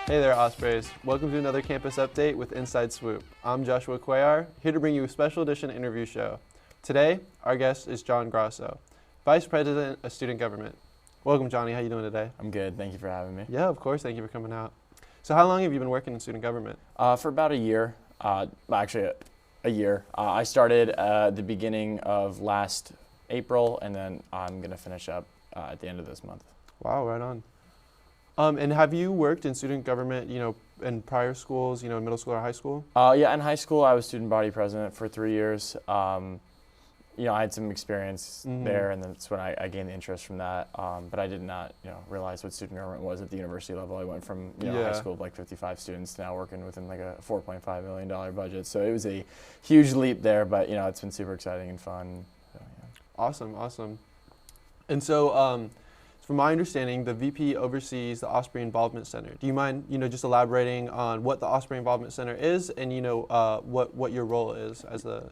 Hey there, Ospreys. Welcome to another campus update with Inside Swoop. I'm Joshua Cuellar, here to bring you a special edition interview show. Today, our guest is John Grosso, Vice President of Student Government. Welcome, Johnny. How you doing today? I'm good. Thank you for having me. Yeah, of course. Thank you for coming out. So how long have you been working in student government? For about a year, actually a year. I started at the beginning of last April, and then I'm going to finish up at the end of this month. Wow, right on. And have you worked in student government, in prior schools, in middle school or high school? Yeah, in high school, I was student body president for 3 years. I had some experience there, and that's when I gained the interest from that. But I did not, realize what student government was at the university level. I went from, high school of like 55 students to now working within like a $4.5 million budget. So it was a huge leap there, but, it's been super exciting and fun. So, yeah. Awesome. And so, from my understanding, the VP oversees the Osprey Involvement Center. Do you mind, just elaborating on what the Osprey Involvement Center is, and what your role is as being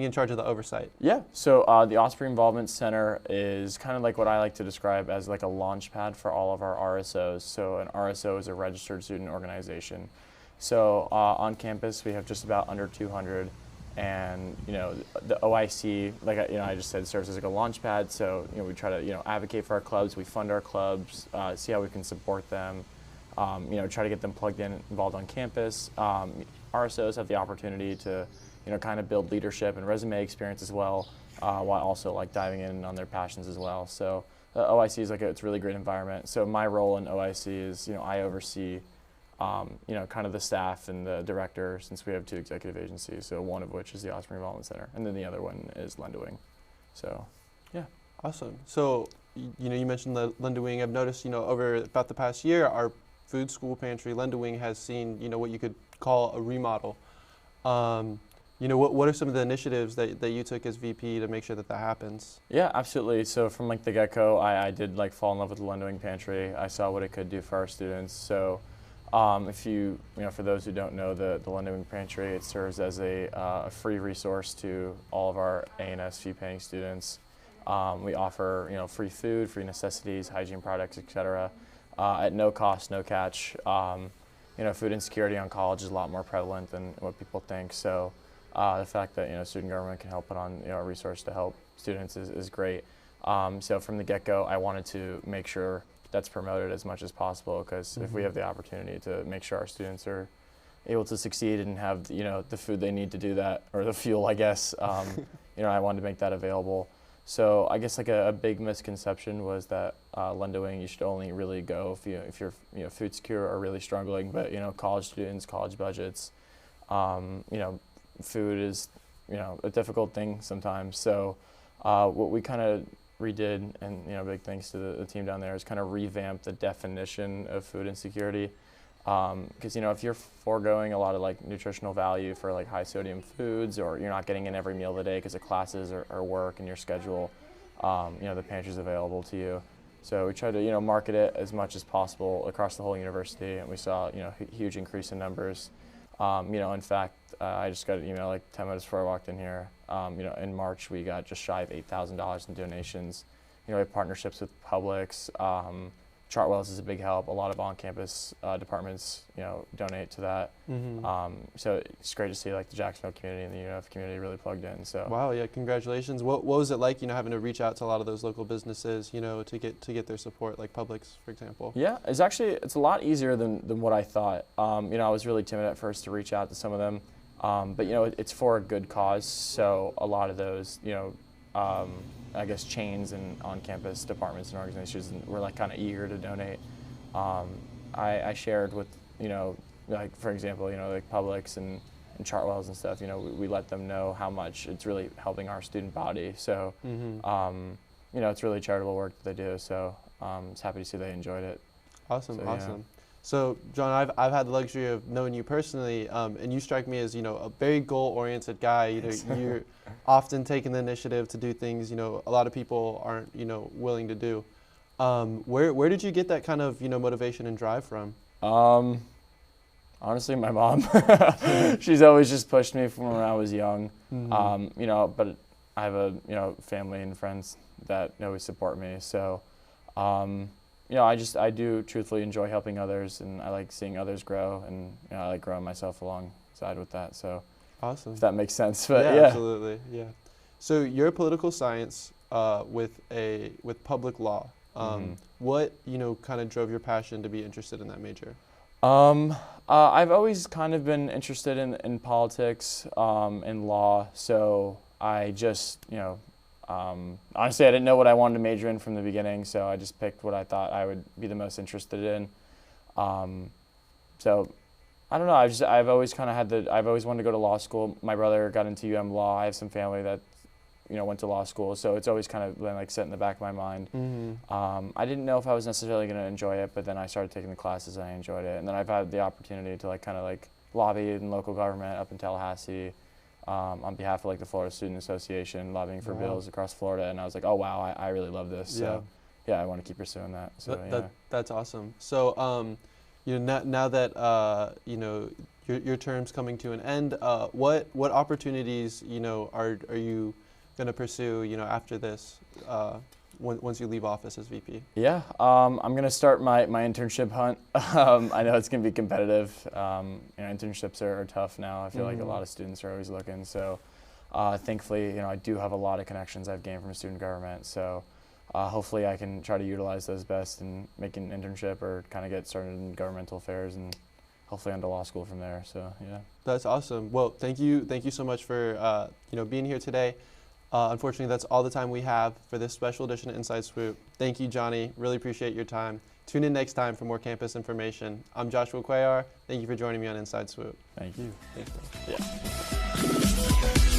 in charge of the oversight? Yeah. So the Osprey Involvement Center is kind of like what I like to describe as like a launch pad for all of our RSOs. So an RSO is a registered student organization. So on campus we have just about under 200. And the OIC, like I just said, serves as like a launch pad. So we try to advocate for our clubs. We fund our clubs, see how we can support them. Try to get them plugged in, involved on campus. RSOs have the opportunity to kind of build leadership and resume experience as well, while also like diving in on their passions as well. So OIC is it's a really great environment. So my role in OIC is I oversee kind of the staff and the director, since we have 2 executive agencies, so one of which is the Osprey Involvement Center, and then the other one is Lendwing. So, yeah. Awesome. So, you mentioned the Lendwing. I've noticed, over about the past year, our food school pantry, Lendwing, has seen, what you could call a remodel. What are some of the initiatives that you took as VP to make sure that happens? Yeah, absolutely. So from the get-go, I did fall in love with the Lendwing pantry. I saw what it could do for our students. So if for those who don't know, the Lendwing Pantry, it serves as a free resource to all of our A&S fee-paying students. We offer, free food, free necessities, hygiene products, etc., at no cost, no catch. Food insecurity on college is a lot more prevalent than what people think. So the fact that, student government can help put on, a resource to help students is great. So from the get-go, I wanted to make sure that's promoted as much as possible, because if we have the opportunity to make sure our students are able to succeed and have the food they need to do that, or the fuel, I guess, I wanted to make that available. So I guess a big misconception was that Lendwing, you should only really go if you're food secure or really struggling. But college students, college budgets, food is a difficult thing sometimes. So what we kind of redid, and big thanks to the team down there, is kind of revamp the definition of food insecurity, because if you're foregoing a lot of nutritional value for high sodium foods, or you're not getting in every meal of the day because of classes or work and your schedule, the pantry's available to you. So we tried to market it as much as possible across the whole university, and we saw huge increase in numbers. In fact, I just got an email 10 minutes before I walked in here. In March we got just shy of $8,000 in donations. We have partnerships with Publix. Chartwell's is a big help. A lot of on-campus departments, donate to that. So it's great to see the Jacksonville community and the UNF community really plugged in. So wow, yeah, congratulations. What was it like, having to reach out to a lot of those local businesses, to get their support, like Publix, for example? Yeah, it's a lot easier than what I thought. I was really timid at first to reach out to some of them, but it's for a good cause. So a lot of those, I guess chains and on-campus departments and organizations were kind of eager to donate. I shared with, for example, Publix and Chartwell's and stuff, we let them know how much it's really helping our student body. So, it's really charitable work that they do. So I was happy to see they enjoyed it. Awesome. So, So, John, I've had the luxury of knowing you personally, and you strike me as, a very goal-oriented guy. You're often taking the initiative to do things, a lot of people aren't, willing to do. Where did you get that kind of, motivation and drive from? Honestly, my mom. She's always just pushed me from when I was young. But I have a, family and friends that always support me. So, you know, I do truthfully enjoy helping others, and I like seeing others grow, and you know, I like growing myself alongside with that. So Awesome. if that makes sense, but Yeah, yeah. absolutely. Yeah. So you're political science with public law. What kind of drove your passion to be interested in that major? I've always kind of been interested in politics, and law. So I just, honestly, I didn't know what I wanted to major in from the beginning. So I just picked what I thought I would be the most interested in. So I don't know. I've always kind of I've always wanted to go to law school. My brother got into Law. I have some family that, went to law school. So it's always kind of been like set in the back of my mind. I didn't know if I was necessarily going to enjoy it, but then I started taking the classes and I enjoyed it. And then I've had the opportunity to kind of lobby in local government up in Tallahassee, on behalf of the Florida Student Association, lobbying for bills across Florida. And I was like, oh wow, I really love this. So yeah, I want to keep pursuing that. So that's awesome. So now that your term's coming to an end, what opportunities are you going to pursue after this, once you leave office as VP? Yeah, I'm going to start my internship hunt. I know it's going to be competitive. Internships are tough now. I feel like a lot of students are always looking. So thankfully, I do have a lot of connections I've gained from student government. So hopefully I can try to utilize those best and make an internship or kind of get started in governmental affairs and hopefully onto law school from there. So yeah. That's awesome. Well, thank you so much for being here today. Unfortunately, that's all the time we have for this special edition of Inside Swoop. Thank you, Johnny. Really appreciate your time. Tune in next time for more campus information. I'm Joshua Cuellar. Thank you for joining me on Inside Swoop. Thank you. Thank you. Yeah.